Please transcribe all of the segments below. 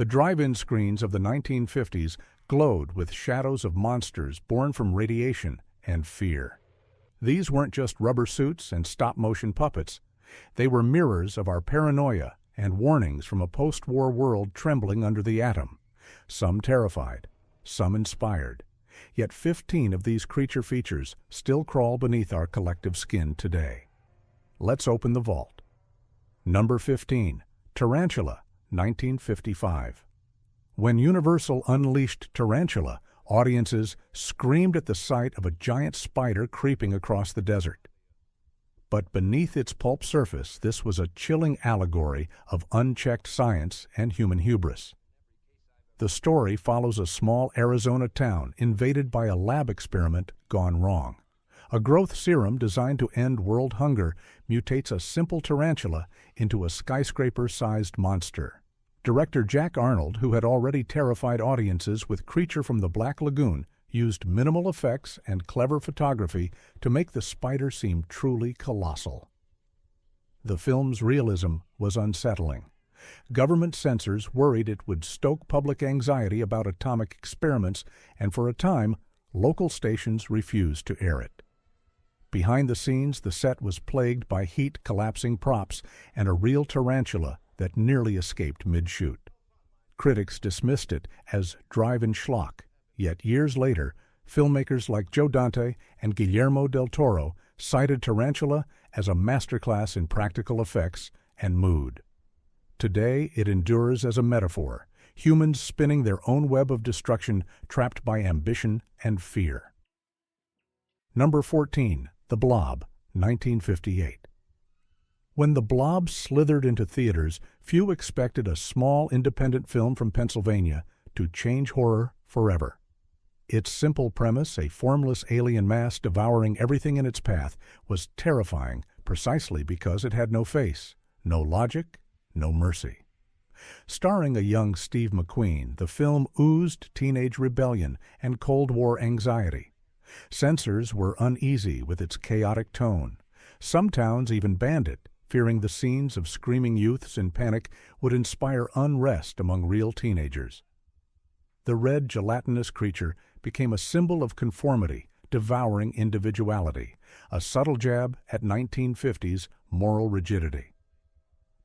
The drive-in screens of the 1950s glowed with shadows of monsters born from radiation and fear. These weren't just rubber suits and stop-motion puppets. They were mirrors of our paranoia and warnings from a post-war world trembling under the atom. Some terrified, some inspired. Yet 15 of these creature features still crawl beneath our collective skin today. Let's open the vault. Number 15. Tarantula, 1955. When Universal unleashed Tarantula, audiences screamed at the sight of a giant spider creeping across the desert. But beneath its pulp surface, this was a chilling allegory of unchecked science and human hubris. The story follows a small Arizona town invaded by a lab experiment gone wrong. A growth serum designed to end world hunger mutates a simple tarantula into a skyscraper-sized monster. Director Jack Arnold, who had already terrified audiences with Creature from the Black Lagoon, used minimal effects and clever photography to make the spider seem truly colossal. The film's realism was unsettling. Government censors worried it would stoke public anxiety about atomic experiments, and for a time, local stations refused to air it. Behind the scenes, the set was plagued by heat-collapsing props and a real tarantula that nearly escaped mid-shoot. Critics dismissed it as drive-in schlock, yet years later, filmmakers like Joe Dante and Guillermo del Toro cited Tarantula as a masterclass in practical effects and mood. Today, it endures as a metaphor, humans spinning their own web of destruction trapped by ambition and fear. Number 14. The Blob, 1958. When The Blob slithered into theaters, few expected a small independent film from Pennsylvania to change horror forever. Its simple premise, a formless alien mass devouring everything in its path, was terrifying precisely because it had no face, no logic, no mercy. Starring a young Steve McQueen, the film oozed teenage rebellion and Cold War anxiety. Censors were uneasy with its chaotic tone. Some towns even banned it, fearing the scenes of screaming youths in panic would inspire unrest among real teenagers. The red gelatinous creature became a symbol of conformity, devouring individuality, a subtle jab at 1950s moral rigidity.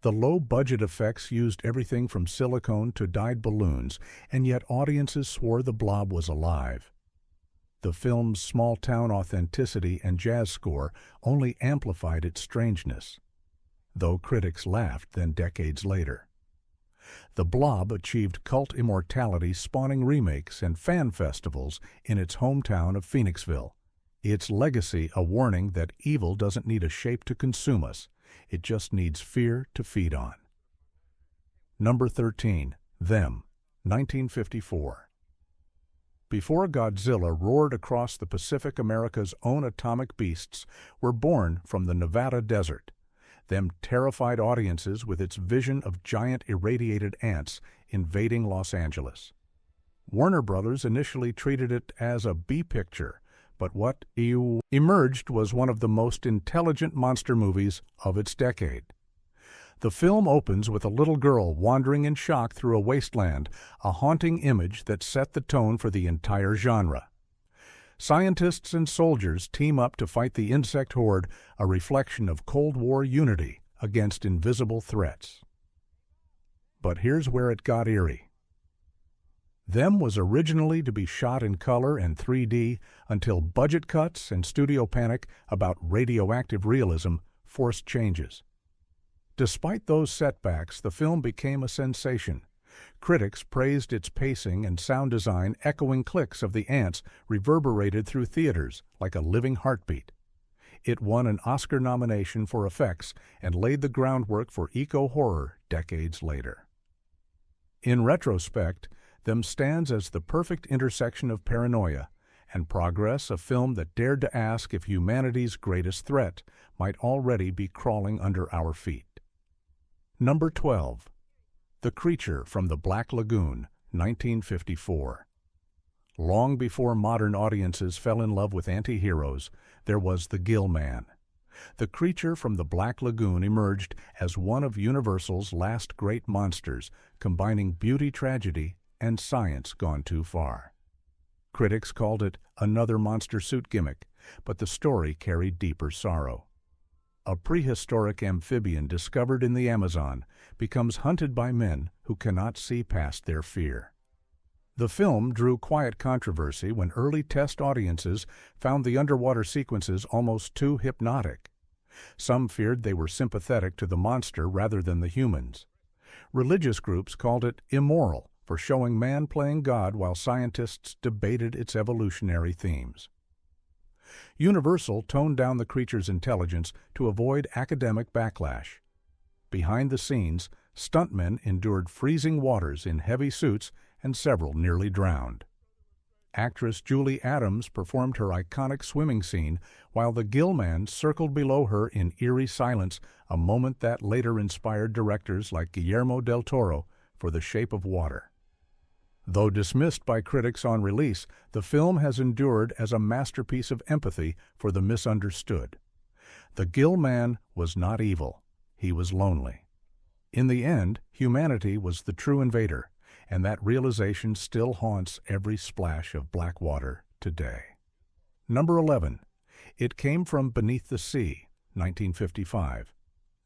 The low-budget effects used everything from silicone to dyed balloons, and yet audiences swore the Blob was alive. The film's small-town authenticity and jazz score only amplified its strangeness, though critics laughed then decades later. The Blob achieved cult immortality, spawning remakes and fan festivals in its hometown of Phoenixville. Its legacy a warning that evil doesn't need a shape to consume us. It just needs fear to feed on. Number 13. Them, 1954. Before Godzilla roared across the Pacific, America's own atomic beasts were born from the Nevada desert. Them terrified audiences with its vision of giant irradiated ants invading Los Angeles. Warner Brothers initially treated it as a B-picture, but what emerged was one of the most intelligent monster movies of its decade. The film opens with a little girl wandering in shock through a wasteland, a haunting image that set the tone for the entire genre. Scientists and soldiers team up to fight the insect horde, a reflection of Cold War unity against invisible threats. But here's where it got eerie. Them was originally to be shot in color and 3D until budget cuts and studio panic about radioactive realism forced changes. Despite those setbacks, the film became a sensation. Critics praised its pacing and sound design, echoing clicks of the ants reverberated through theaters like a living heartbeat. It won an Oscar nomination for effects and laid the groundwork for eco-horror decades later. In retrospect, Them stands as the perfect intersection of paranoia and progress, a film that dared to ask if humanity's greatest threat might already be crawling under our feet. Number 12. The Creature from the Black Lagoon, 1954. Long before modern audiences fell in love with anti-heroes, there was the Gill Man. The creature from the Black Lagoon emerged as one of Universal's last great monsters, combining beauty tragedy and science gone too far. Critics called it another monster suit gimmick, but the story carried deeper sorrow. A prehistoric amphibian discovered in the Amazon becomes hunted by men who cannot see past their fear. The film drew quiet controversy when early test audiences found the underwater sequences almost too hypnotic. Some feared they were sympathetic to the monster rather than the humans. Religious groups called it immoral for showing man playing God while scientists debated its evolutionary themes. Universal toned down the creature's intelligence to avoid academic backlash. Behind the scenes, stuntmen endured freezing waters in heavy suits and several nearly drowned. Actress Julie Adams performed her iconic swimming scene while the Gillman circled below her in eerie silence, a moment that later inspired directors like Guillermo del Toro for The Shape of Water. Though dismissed by critics on release, the film has endured as a masterpiece of empathy for the misunderstood. The Gillman was not evil, he was lonely. In the end, humanity was the true invader, and that realization still haunts every splash of black water today. Number 11. It Came from Beneath the Sea, 1955.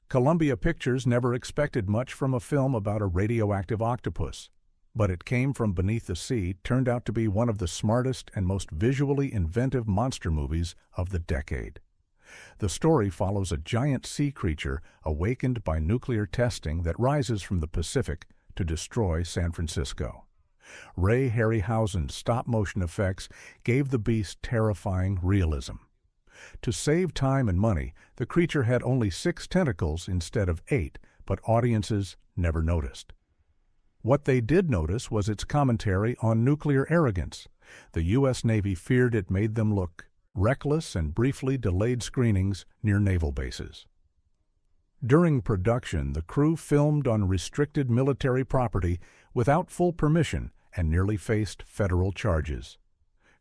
Columbia Pictures never expected much from a film about a radioactive octopus, but It Came from Beneath the Sea turned out to be one of the smartest and most visually inventive monster movies of the decade. The story follows a giant sea creature awakened by nuclear testing that rises from the Pacific to destroy San Francisco. Ray Harryhausen's stop-motion effects gave the beast terrifying realism. To save time and money, the creature had only 6 tentacles instead of 8, but audiences never noticed. What they did notice was its commentary on nuclear arrogance. The U.S. Navy feared it made them look reckless and briefly delayed screenings near naval bases. During production, the crew filmed on restricted military property without full permission and nearly faced federal charges.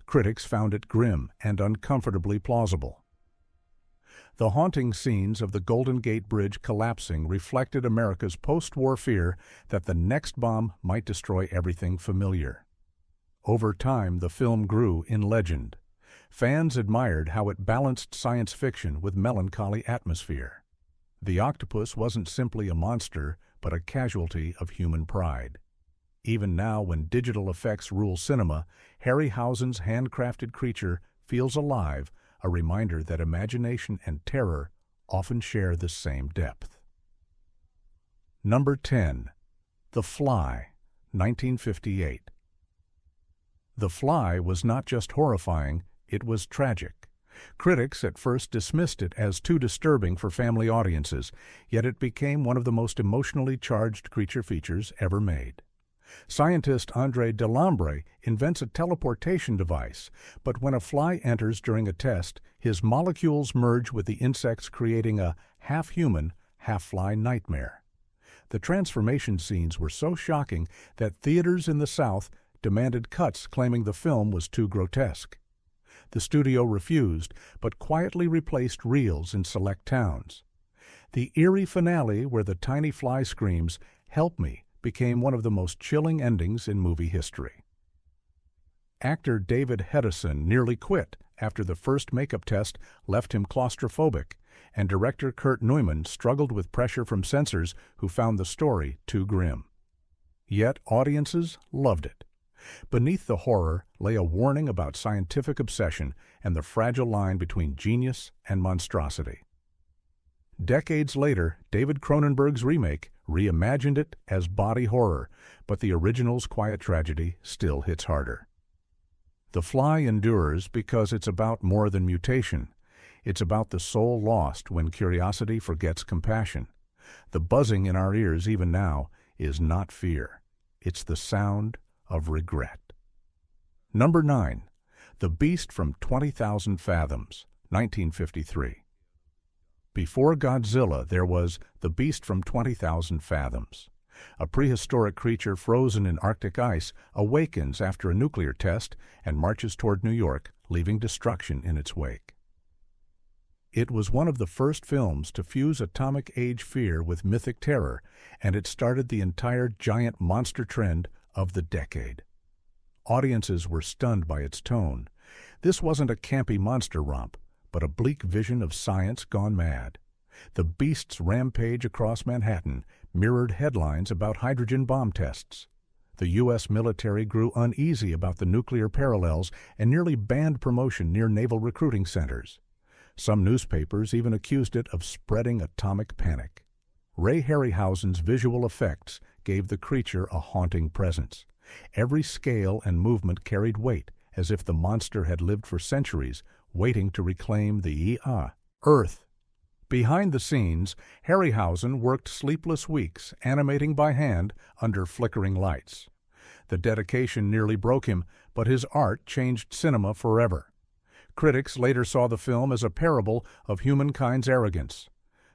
Critics found it grim and uncomfortably plausible. The haunting scenes of the Golden Gate Bridge collapsing reflected America's post-war fear that the next bomb might destroy everything familiar. Over time, the film grew in legend. Fans admired how it balanced science fiction with melancholy atmosphere. The octopus wasn't simply a monster, but a casualty of human pride. Even now, when digital effects rule cinema, Harryhausen's handcrafted creature feels alive, a reminder that imagination and terror often share the same depth. Number 10. The Fly, 1958. The Fly was not just horrifying, it was tragic. Critics at first dismissed it as too disturbing for family audiences, yet it became one of the most emotionally charged creature features ever made. Scientist André Delambre invents a teleportation device, but when a fly enters during a test, his molecules merge with the insects, creating a half-human, half-fly nightmare. The transformation scenes were so shocking that theaters in the South demanded cuts, claiming the film was too grotesque. The studio refused, but quietly replaced reels in select towns. The eerie finale, where the tiny fly screams, "Help me," became one of the most chilling endings in movie history. Actor David Hedison nearly quit after the first makeup test left him claustrophobic, and director Kurt Neumann struggled with pressure from censors who found the story too grim. Yet audiences loved it. Beneath the horror lay a warning about scientific obsession and the fragile line between genius and monstrosity. Decades later, David Cronenberg's remake reimagined it as body horror, but the original's quiet tragedy still hits harder. The Fly endures because it's about more than mutation. It's about the soul lost when curiosity forgets compassion. The buzzing in our ears even now is not fear. It's the sound of regret. Number 9. The Beast from 20,000 Fathoms, 1953. Before Godzilla, there was The Beast from 20,000 Fathoms. A prehistoric creature frozen in Arctic ice awakens after a nuclear test and marches toward New York, leaving destruction in its wake. It was one of the first films to fuse atomic age fear with mythic terror, and it started the entire giant monster trend of the decade. Audiences were stunned by its tone. This wasn't a campy monster romp, but a bleak vision of science gone mad. The beast's rampage across Manhattan mirrored headlines about hydrogen bomb tests. The U.S. military grew uneasy about the nuclear parallels and nearly banned promotion near naval recruiting centers. Some newspapers even accused it of spreading atomic panic. Ray Harryhausen's visual effects gave the creature a haunting presence. Every scale and movement carried weight, as if the monster had lived for centuries, waiting to reclaim the Earth. Behind the scenes, Harryhausen worked sleepless weeks, animating by hand under flickering lights. The dedication nearly broke him, but his art changed cinema forever. Critics later saw the film as a parable of humankind's arrogance.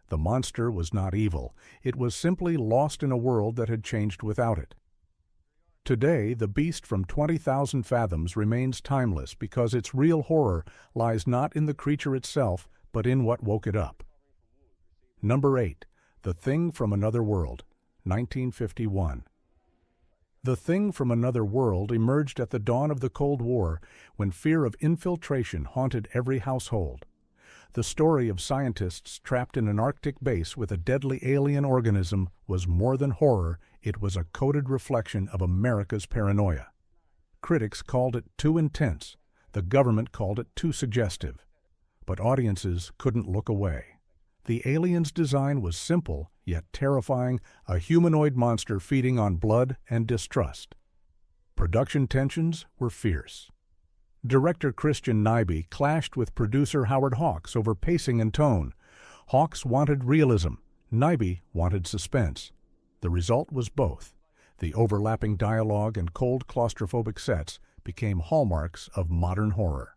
The monster was not evil. It was simply lost in a world that had changed without it. Today, the beast from 20,000 Fathoms remains timeless because its real horror lies not in the creature itself, but in what woke it up. Number 8. The Thing from Another World, 1951. The Thing from Another World emerged at the dawn of the Cold War, when fear of infiltration haunted every household. The story of scientists trapped in an Arctic base with a deadly alien organism was more than horror, it was a coded reflection of America's paranoia. Critics called it too intense, the government called it too suggestive. But audiences couldn't look away. The alien's design was simple, yet terrifying, a humanoid monster feeding on blood and distrust. Production tensions were fierce. Director Christian Nyby clashed with producer Howard Hawks over pacing and tone. Hawks wanted realism, Nyby wanted suspense. The result was both. The overlapping dialogue and cold claustrophobic sets became hallmarks of modern horror.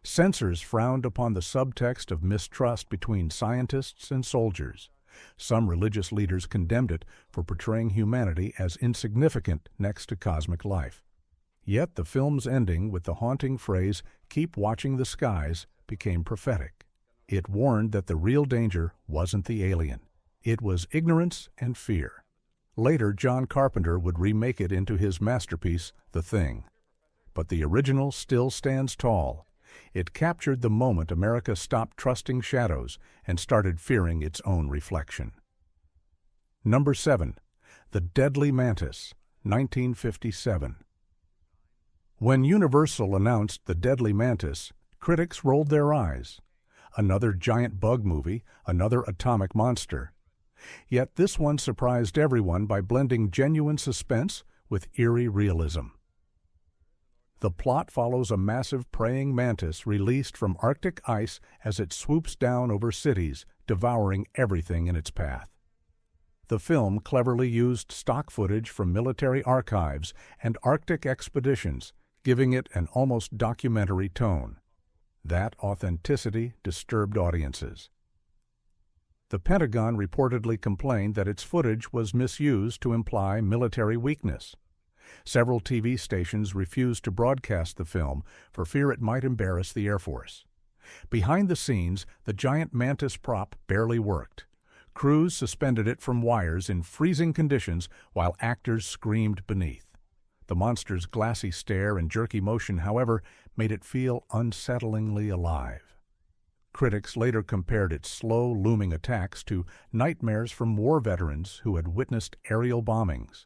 Censors frowned upon the subtext of mistrust between scientists and soldiers. Some religious leaders condemned it for portraying humanity as insignificant next to cosmic life. Yet the film's ending with the haunting phrase, "Keep watching the skies," became prophetic. It warned that the real danger wasn't the alien. It was ignorance and fear. Later, John Carpenter would remake it into his masterpiece, The Thing. But the original still stands tall. It captured the moment America stopped trusting shadows and started fearing its own reflection. Number 7. The Deadly Mantis, 1957. When Universal announced The Deadly Mantis, critics rolled their eyes. Another giant bug movie, another atomic monster. Yet this one surprised everyone by blending genuine suspense with eerie realism. The plot follows a massive praying mantis released from Arctic ice as it swoops down over cities, devouring everything in its path. The film cleverly used stock footage from military archives and Arctic expeditions, giving it an almost documentary tone. That authenticity disturbed audiences. The Pentagon reportedly complained that its footage was misused to imply military weakness. Several TV stations refused to broadcast the film for fear it might embarrass the Air Force. Behind the scenes, the giant mantis prop barely worked. Crews suspended it from wires in freezing conditions while actors screamed beneath. The monster's glassy stare and jerky motion, however, made it feel unsettlingly alive. Critics later compared its slow, looming attacks to nightmares from war veterans who had witnessed aerial bombings.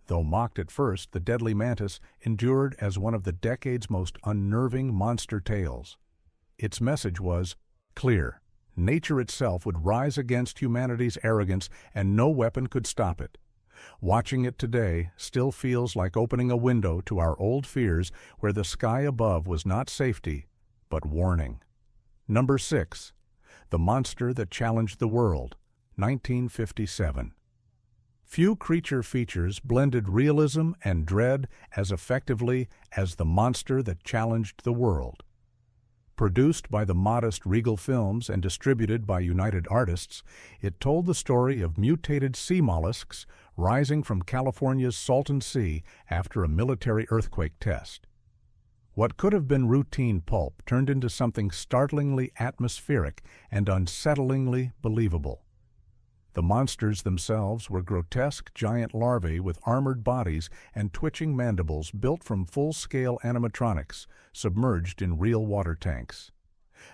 Though mocked at first, The Deadly Mantis endured as one of the decade's most unnerving monster tales. Its message was clear. Nature itself would rise against humanity's arrogance, and no weapon could stop it. Watching it today still feels like opening a window to our old fears where the sky above was not safety, but warning. Number 6. The Monster That Challenged the World, 1957. Few creature features blended realism and dread as effectively as The Monster That Challenged the World. Produced by the modest Regal Films and distributed by United Artists, it told the story of mutated sea mollusks rising from California's Salton Sea after a military earthquake test. What could have been routine pulp turned into something startlingly atmospheric and unsettlingly believable. The monsters themselves were grotesque giant larvae with armored bodies and twitching mandibles built from full-scale animatronics submerged in real water tanks.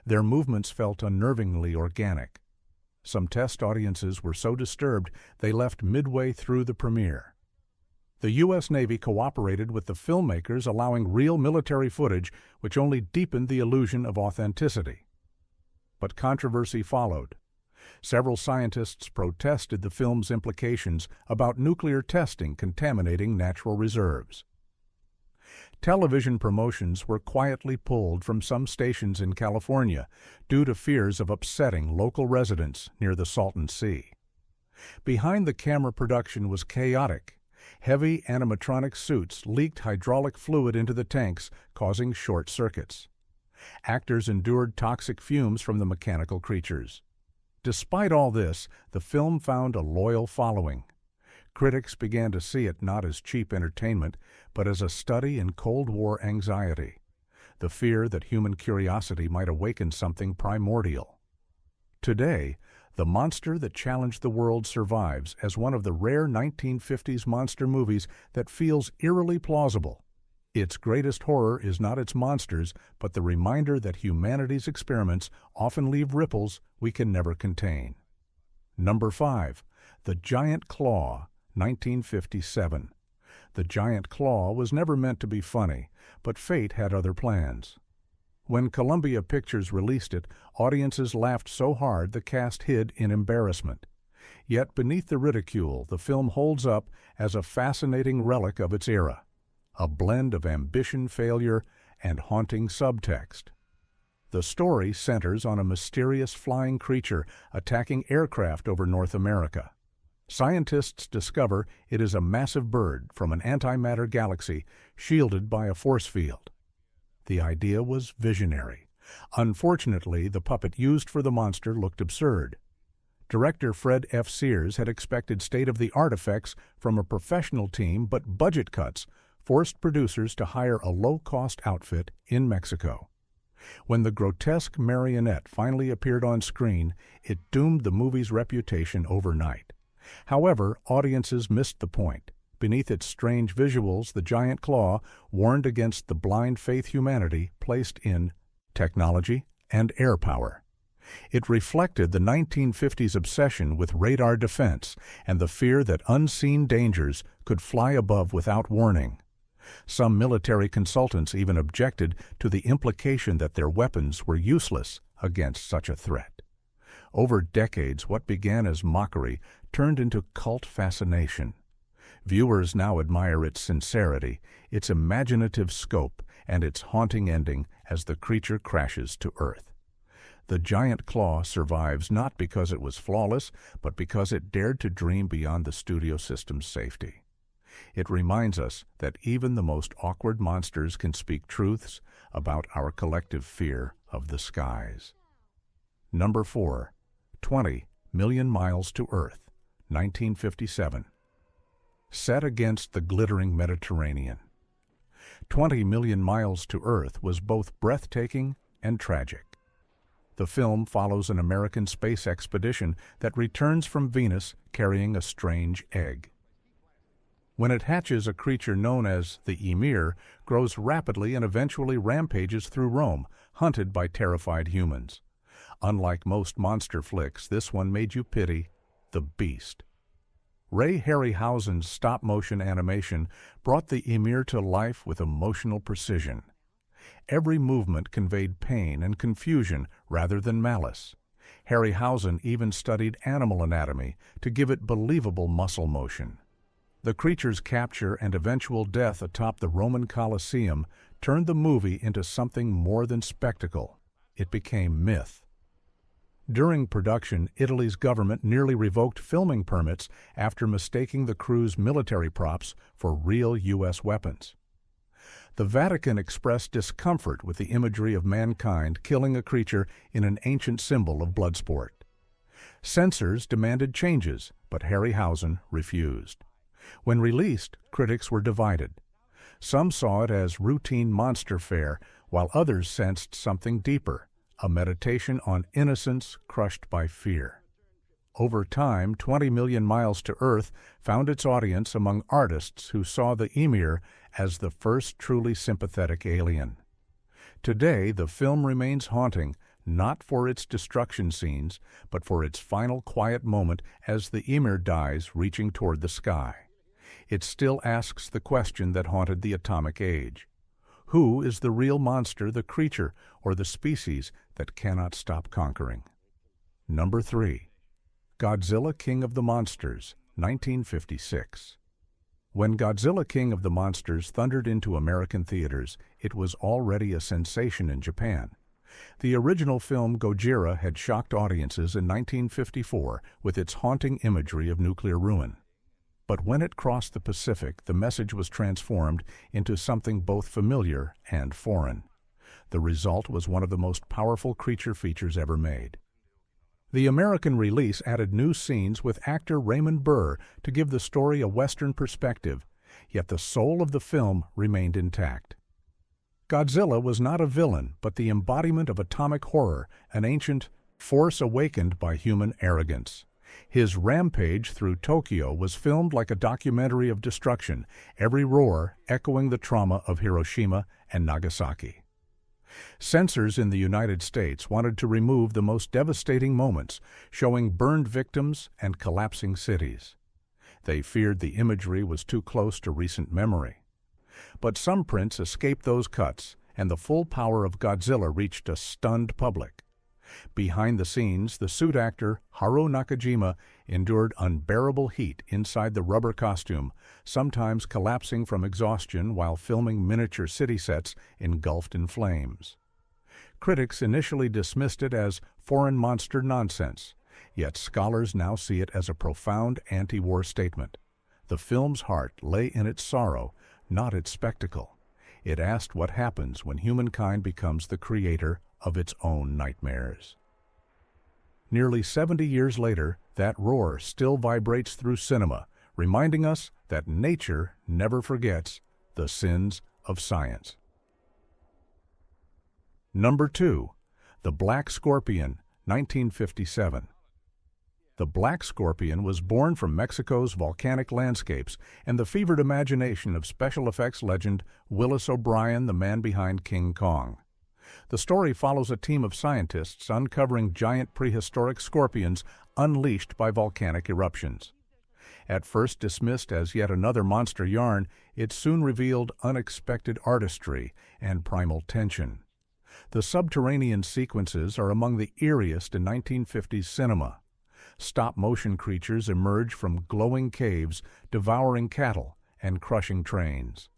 Their movements felt unnervingly organic. Some test audiences were so disturbed they left midway through the premiere. The U.S. Navy cooperated with the filmmakers, allowing real military footage, which only deepened the illusion of authenticity. But controversy followed. Several scientists protested the film's implications about nuclear testing contaminating natural reserves. Television promotions were quietly pulled from some stations in California due to fears of upsetting local residents near the Salton Sea. Behind the camera production was chaotic. Heavy animatronic suits leaked hydraulic fluid into the tanks, causing short circuits. Actors endured toxic fumes from the mechanical creatures. Despite all this, the film found a loyal following. Critics began to see it not as cheap entertainment, but as a study in Cold War anxiety, the fear that human curiosity might awaken something primordial. Today, the monster that challenged the world survives as one of the rare 1950s monster movies that feels eerily plausible. Its greatest horror is not its monsters, but the reminder that humanity's experiments often leave ripples we can never contain. Number 5. The Giant Claw, 1957. The Giant Claw was never meant to be funny, but fate had other plans. When Columbia Pictures released it, audiences laughed so hard the cast hid in embarrassment. Yet beneath the ridicule, the film holds up as a fascinating relic of its era, a blend of ambition, failure, and haunting subtext. The story centers on a mysterious flying creature attacking aircraft over North America. Scientists discover it is a massive bird from an antimatter galaxy shielded by a force field. The idea was visionary. Unfortunately, the puppet used for the monster looked absurd. Director Fred F. Sears had expected state-of-the-art effects from a professional team, but budget cuts forced producers to hire a low-cost outfit in Mexico. When the grotesque marionette finally appeared on screen, it doomed the movie's reputation overnight. However, audiences missed the point. Beneath its strange visuals, the Giant Claw warned against the blind faith humanity placed in technology and air power. It reflected the 1950s obsession with radar defense and the fear that unseen dangers could fly above without warning. Some military consultants even objected to the implication that their weapons were useless against such a threat. Over decades, what began as mockery turned into cult fascination. Viewers now admire its sincerity, its imaginative scope, and its haunting ending as the creature crashes to Earth. The Giant Claw survives not because it was flawless, but because it dared to dream beyond the studio system's safety. It reminds us that even the most awkward monsters can speak truths about our collective fear of the skies. Number 4. 20 Million Miles to Earth, 1957. Set against the glittering Mediterranean. 20 Million Miles to Earth was both breathtaking and tragic. The film follows an American space expedition that returns from Venus carrying a strange egg. When it hatches, a creature known as the Emir grows rapidly and eventually rampages through Rome, hunted by terrified humans. Unlike most monster flicks, this one made you pity the beast. Ray Harryhausen's stop-motion animation brought the Emir to life with emotional precision. Every movement conveyed pain and confusion rather than malice. Harryhausen even studied animal anatomy to give it believable muscle motion. The creature's capture and eventual death atop the Roman Colosseum turned the movie into something more than spectacle. It became myth. During production, Italy's government nearly revoked filming permits after mistaking the crew's military props for real U.S. weapons. The Vatican expressed discomfort with the imagery of mankind killing a creature in an ancient symbol of bloodsport. Censors demanded changes, but Harryhausen refused. When released, critics were divided. Some saw it as routine monster fare, while others sensed something deeper, a meditation on innocence crushed by fear. Over time, 20 million miles to Earth found its audience among artists who saw the Ymir as the first truly sympathetic alien. Today, the film remains haunting, not for its destruction scenes, but for its final quiet moment as the Ymir dies reaching toward the sky. It still asks the question that haunted the atomic age. Who is the real monster, the creature, or the species that cannot stop conquering? Number 3. Godzilla, King of the Monsters, 1956. When Godzilla, King of the Monsters thundered into American theaters, it was already a sensation in Japan. The original film Gojira had shocked audiences in 1954 with its haunting imagery of nuclear ruin. But when it crossed the Pacific, the message was transformed into something both familiar and foreign. The result was one of the most powerful creature features ever made. The American release added new scenes with actor Raymond Burr to give the story a Western perspective, yet the soul of the film remained intact. Godzilla was not a villain, but the embodiment of atomic horror, an ancient force awakened by human arrogance. His rampage through Tokyo was filmed like a documentary of destruction, every roar echoing the trauma of Hiroshima and Nagasaki. Censors in the United States wanted to remove the most devastating moments, showing burned victims and collapsing cities. They feared the imagery was too close to recent memory. But some prints escaped those cuts, and the full power of Godzilla reached a stunned public. Behind the scenes, the suit actor Haruo Nakajima endured unbearable heat inside the rubber costume, sometimes collapsing from exhaustion while filming miniature city sets engulfed in flames. Critics initially dismissed it as foreign monster nonsense, yet scholars now see it as a profound anti-war statement. The film's heart lay in its sorrow, not its spectacle. It asked what happens when humankind becomes the creator of its own nightmares. Nearly 70 years later, that roar still vibrates through cinema, reminding us that nature never forgets the sins of science. Number 2. The Black Scorpion, 1957. The Black Scorpion was born from Mexico's volcanic landscapes and the fevered imagination of special effects legend Willis O'Brien, the man behind King Kong. The story follows a team of scientists uncovering giant prehistoric scorpions unleashed by volcanic eruptions. At first dismissed as yet another monster yarn, it soon revealed unexpected artistry and primal tension. The subterranean sequences are among the eeriest in 1950s cinema. Stop-motion creatures emerge from glowing caves, devouring cattle and crushing trains.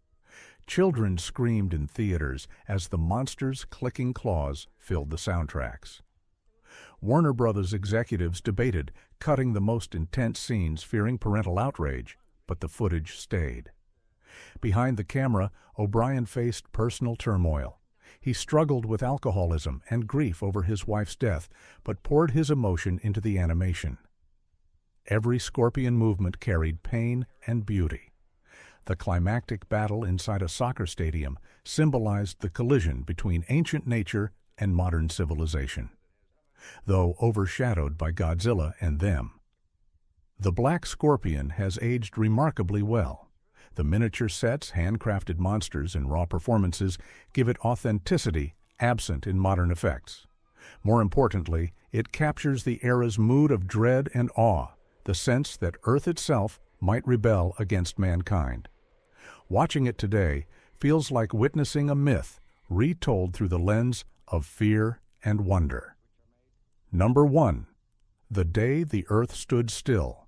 Children screamed in theaters as the monster's clicking claws filled the soundtracks. Warner Brothers executives debated cutting the most intense scenes, fearing parental outrage, but the footage stayed. Behind the camera, O'Brien faced personal turmoil. He struggled with alcoholism and grief over his wife's death, but poured his emotion into the animation. Every scorpion movement carried pain and beauty. The climactic battle inside a soccer stadium symbolized the collision between ancient nature and modern civilization, though overshadowed by Godzilla and them. The Black Scorpion has aged remarkably well. The miniature sets, handcrafted monsters, and raw performances give it authenticity absent in modern effects. More importantly, it captures the era's mood of dread and awe, the sense that Earth itself might rebel against mankind. Watching it today feels like witnessing a myth retold through the lens of fear and wonder. Number 1. The Day the Earth Stood Still,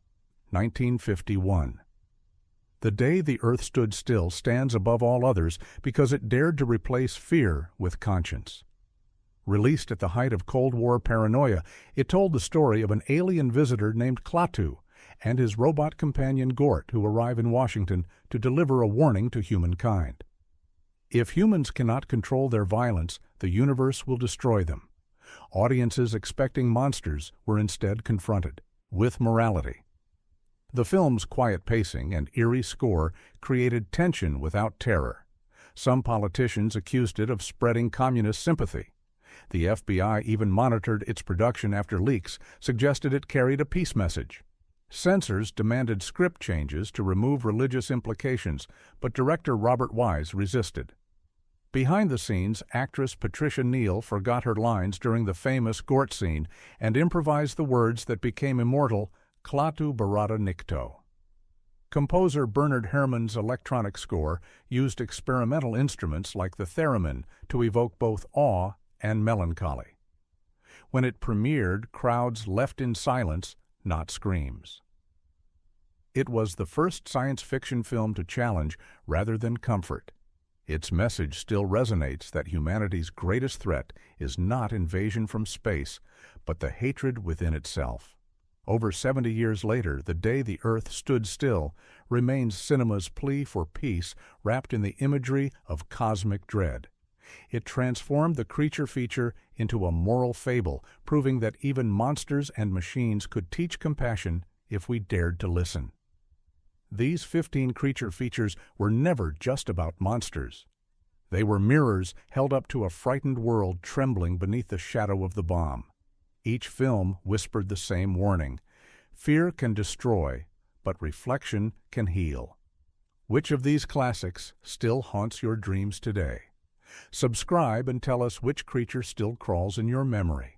1951. The Day the Earth Stood Still stands above all others because it dared to replace fear with conscience. Released at the height of Cold War paranoia, it told the story of an alien visitor named Klaatu and his robot companion Gort, who arrive in Washington to deliver a warning to humankind. If humans cannot control their violence, the universe will destroy them. Audiences expecting monsters were instead confronted with morality. The film's quiet pacing and eerie score created tension without terror. Some politicians accused it of spreading communist sympathy. The FBI even monitored its production after leaks suggested it carried a peace message. Censors demanded script changes to remove religious implications, but director Robert Wise resisted. Behind the scenes, actress Patricia Neal forgot her lines during the famous Gort scene and improvised the words that became immortal, Klaatu Barada Nikto. Composer Bernard Herrmann's electronic score used experimental instruments like the theremin to evoke both awe and melancholy. When it premiered, crowds left in silence, not screams. It was the first science fiction film to challenge rather than comfort. Its message still resonates that humanity's greatest threat is not invasion from space, but the hatred within itself. Over 70 years later, The Day the Earth Stood Still remains cinema's plea for peace wrapped in the imagery of cosmic dread. It transformed the creature feature into a moral fable, proving that even monsters and machines could teach compassion if we dared to listen. These 15 creature features were never just about monsters. They were mirrors held up to a frightened world trembling beneath the shadow of the bomb. Each film whispered the same warning: fear can destroy, but reflection can heal. Which of these classics still haunts your dreams today? Subscribe and tell us which creature still crawls in your memory.